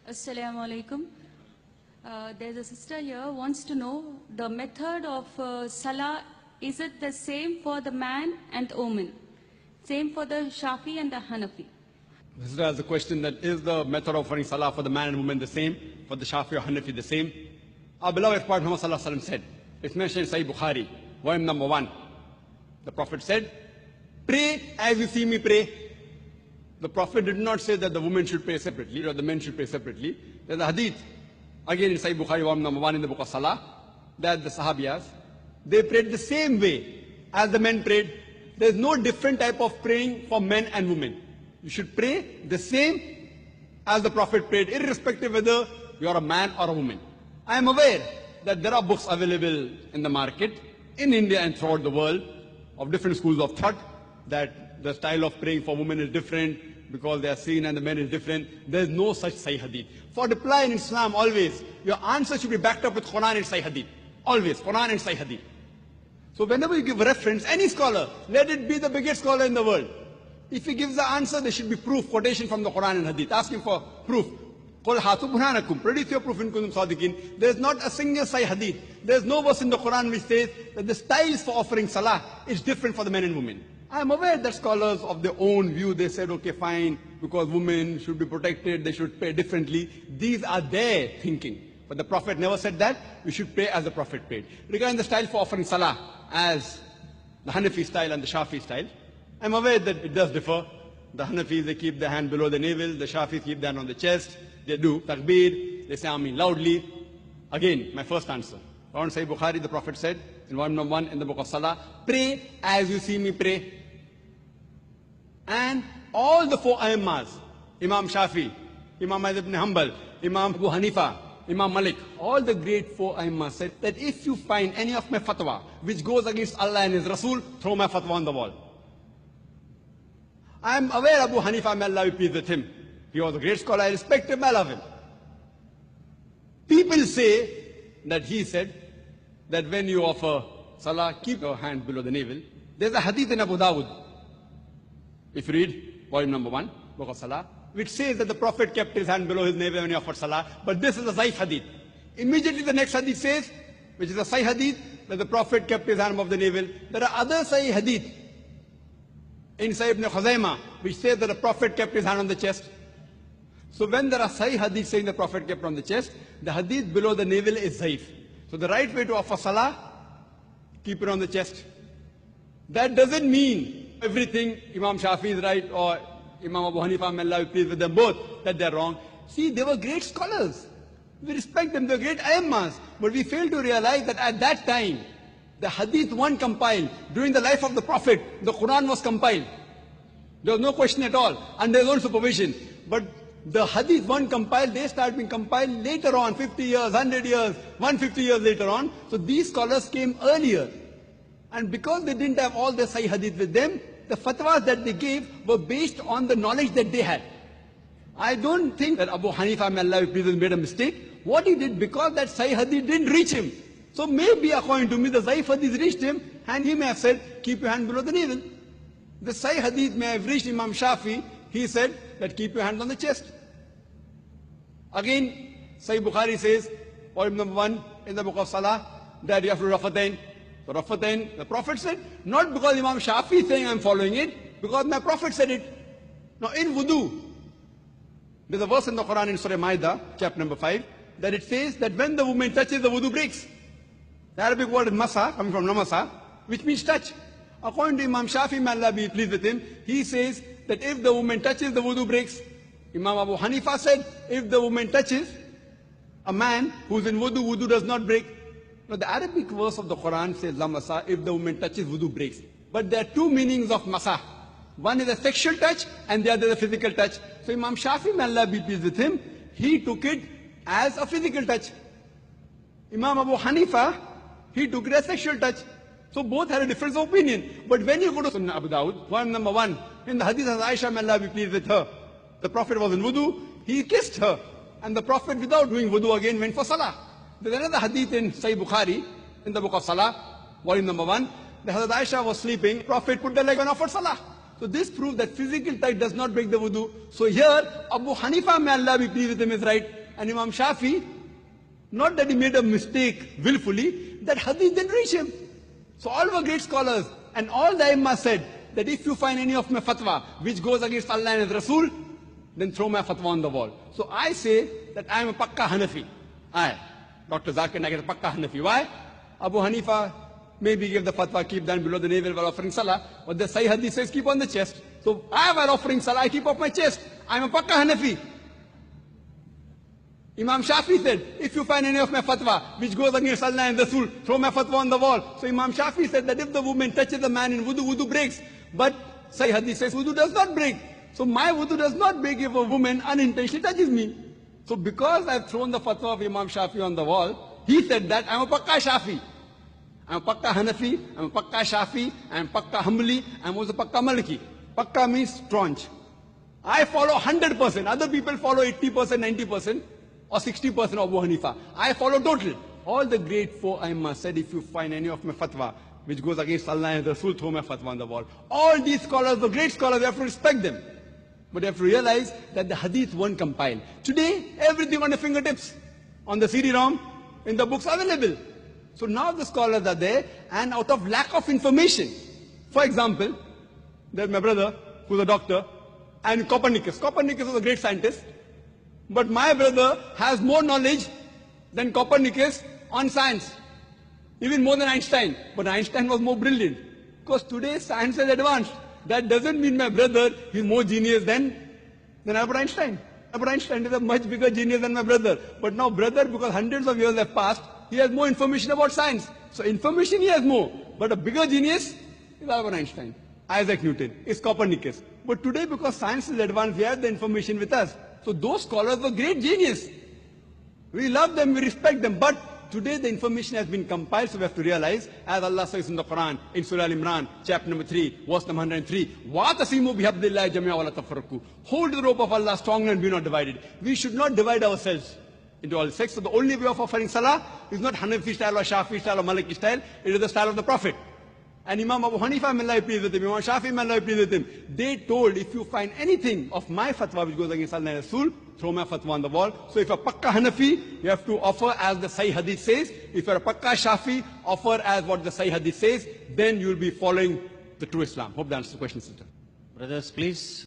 Assalamu alaikum. There's a sister here wants to know the method of Salah. Is it the same for the man and the woman? Same for the Shafi and the Hanafi? This is the question that is the method of offering Salah for the man and woman the same, for the Shafi or Hanafi the same. Our beloved Prophet Muhammad said, it's mentioned in Sahih Bukhari, volume number 1. The Prophet said, pray as you see me pray. The Prophet did not say that the women should pray separately or the men should pray separately. There's a hadith, again in Sahih Bukhari, volume number 1 in the book of Salah, that the Sahabiyas, they prayed the same way as the men prayed. There's no different type of praying for men and women. You should pray the same as the Prophet prayed, irrespective whether you're a man or a woman. I am aware that there are books available in the market, in India and throughout the world, of different schools of thought, that the style of praying for women is different because they are seen and the men is different. There is no such Sahih Hadith. For reply in Islam, always, your answer should be backed up with Quran and Sahih Hadith. Always, Quran and Sahih Hadith. So whenever you give reference, any scholar, let it be the biggest scholar in the world. If he gives the answer, there should be proof, quotation from the Quran and Hadith. Ask him for proof. Qul hatu burhanakum. Produce your proof in kuntum sadiqin. There is not a single Sahih Hadith. There is no verse in the Quran which says that the styles for offering Salah is different for the men and women. I am aware that scholars of their own view, they said, okay, fine, because women should be protected, they should pray differently. These are their thinking. But the Prophet never said that. We should pray as the Prophet prayed. Regarding the style for offering Salah, as the Hanafi style and the Shafi style, I am aware that it does differ. The Hanafis, they keep their hand below the navel. The Shafis keep their hand on the chest. They do takbir. They say Ameen loudly. Again, my first answer. On Sahih Bukhari, the Prophet said, in volume number 1 in the book of Salah, pray as you see me pray. And all the 4 Aimmas, Imam Shafi, Imam Ahmad ibn Hanbal, Imam Abu Hanifa, Imam Malik, all the great 4 Aimmas said that if you find any of my fatwa which goes against Allah and His Rasul, throw my fatwa on the wall. I am aware Abu Hanifa, may Allah be pleased with him. He was a great scholar, I respect him, I love him. People say that he said that when you offer Salah, keep your hand below the navel. There's a hadith in Abu Dawud, if you read volume number 1, book of Salah, which says that the Prophet kept his hand below his navel when he offered Salah, but this is a Zaif hadith. Immediately the next hadith says, which is a Sahih hadith, that the Prophet kept his hand above the navel. There are other Sahih hadith in Sahih ibn Khuzaimah, which says that the Prophet kept his hand on the chest. So when there are Sahih hadith saying the Prophet kept on the chest, the hadith below the navel is Zaif. So the right way to offer Salah, keep it on the chest. That doesn't mean everything Imam Shafi is right or Imam Abu Hanifa, may Allah be pleased with them both, that they're wrong. See, they were great scholars. We respect them, they're great Aimmas. But we fail to realize that at that time, the Hadith 1 compiled, during the life of the Prophet, the Quran was compiled. There was no question at all, under his own supervision. But the Hadith 1 compiled, they started being compiled later on, 50 years, 100 years, 150 years later on. So these scholars came earlier. And because they didn't have all the Sahih Hadith with them, the fatwas that they gave were based on the knowledge that they had. I don't think that Abu Hanifa, may Allah be pleased with him, made a mistake. What he did, because that Sahih Hadith didn't reach him. So maybe according to me, the Zaif Hadith reached him, and he may have said, keep your hand below the navel. The Sahih Hadith may have reached Imam Shafi, he said that keep your hand on the chest. Again, Sahih Bukhari says, volume number 1 in the book of Salah, that you have to Rafatain. So Rafatain, the Prophet said, not because Imam Shafi is saying I'm following it, because my Prophet said it. Now in wudu, there's a verse in the Quran in Surah Ma'idah, chapter number 5, that it says that when the woman touches, the wudu breaks. The Arabic word is masa, coming from namasa, which means touch. According to Imam Shafi, may Allah be pleased with him, he says that if the woman touches, the wudu breaks. Imam Abu Hanifa said, if the woman touches a man who's in wudu, wudu does not break. Now the Arabic verse of the Quran says, la masa, if the woman touches, wudu breaks. But there are 2 meanings of masa. One is a sexual touch, and the other is a physical touch. So Imam Shafi, may Allah be pleased with him, he took it as a physical touch. Imam Abu Hanifa, he took it as sexual touch. So both had a difference of opinion. But when you go to Sunnah Abu Dawud, volume number 1, in the hadith of Aisha, may Allah be pleased with her, the Prophet was in wudu, he kissed her. And the Prophet, without doing wudu again, went for Salah. There's another hadith in Sahih Bukhari, in the book of Salah, volume number 1. The Hazrat Aisha was sleeping, Prophet put the leg on offered Salah. So this proves that physical touch does not break the wudu. So here, Abu Hanifa, may Allah be pleased with him, is right. And Imam Shafi, not that he made a mistake willfully, that hadith didn't reach him. So all our great scholars and all the Imam said that if you find any of my fatwa which goes against Allah and His Rasul, then throw my fatwa on the wall. So I say that I am a Pakka Hanafi. Dr. Zakir Naik is a Pakka Hanafi. Why? Abu Hanifa maybe give the fatwa, keep down below the navel while offering salah, but the Sahih Hadith says keep on the chest. So I, while offering salah, I keep off my chest. I am a Pakka Hanafi. Imam Shafi said, if you find any of my fatwa which goes against Allah and Rasul, throw my fatwa on the wall. So Imam Shafi said that if the woman touches the man in wudu, wudu breaks. But Sahih Hadith says wudu does not break. So my wudu does not break if a woman unintentionally touches me. So because I've thrown the fatwa of Imam Shafi on the wall, he said that I'm a Pakka Shafi. I'm a Pakka Hanafi, I'm a Pakka Shafi, I'm a Pakka Hanbali, I'm also Pakka Maliki. Pakka means staunch. I follow 100%. Other people follow 80%, 90%. Or 60% of Abu Hanifa. I follow total. All the great four Aimma said, if you find any of my fatwa which goes against Allah and Rasul, throw my fatwa on the wall. All these scholars, the great scholars, we have to respect them. But you have to realize that the hadith weren't compiled. Today, everything on the fingertips, on the CD-ROM, in the books available. So now the scholars are there, and out of lack of information, for example, there's my brother, who's a doctor, and Copernicus. Copernicus was a great scientist. But my brother has more knowledge than Copernicus on science, even more than Einstein. But Einstein was more brilliant, because today science is advanced. That doesn't mean my brother is more genius than Albert Einstein. Albert Einstein is a much bigger genius than my brother. But now brother, because hundreds of years have passed, he has more information about science. So information he has more. But a bigger genius is Albert Einstein. Isaac Newton is Copernicus. But today, because science is advanced, we have the information with us. So those scholars were great genius. We love them, we respect them. But today the information has been compiled, so we have to realize, as Allah says in the Quran, in Surah Al-Imran, chapter number 3, verse number 103, وَاتَصِمُوا بِحَبْلِ اللَّهِ جَمِيعًا وَلَا تَفَرَّقُوا. Hold the rope of Allah strongly and be not divided. We should not divide ourselves into all sects. So the only way of offering salah is not Hanafi style or Shafi style or Maliki style. It is the style of the Prophet. And Imam Abu Hanifa, may Allah be pleased with him, Imam Shafi, may Allah be pleased with him, they told, if you find anything of my fatwa which goes against Allah and Rasul, throw my fatwa on the wall. So if you're Pakka Hanafi, you have to offer as the Sahih Hadith says. If you're a Pakka Shafi, offer as what the Sahih Hadith says. Then you'll be following the true Islam. Hope that answers the question, sister. Brothers, please.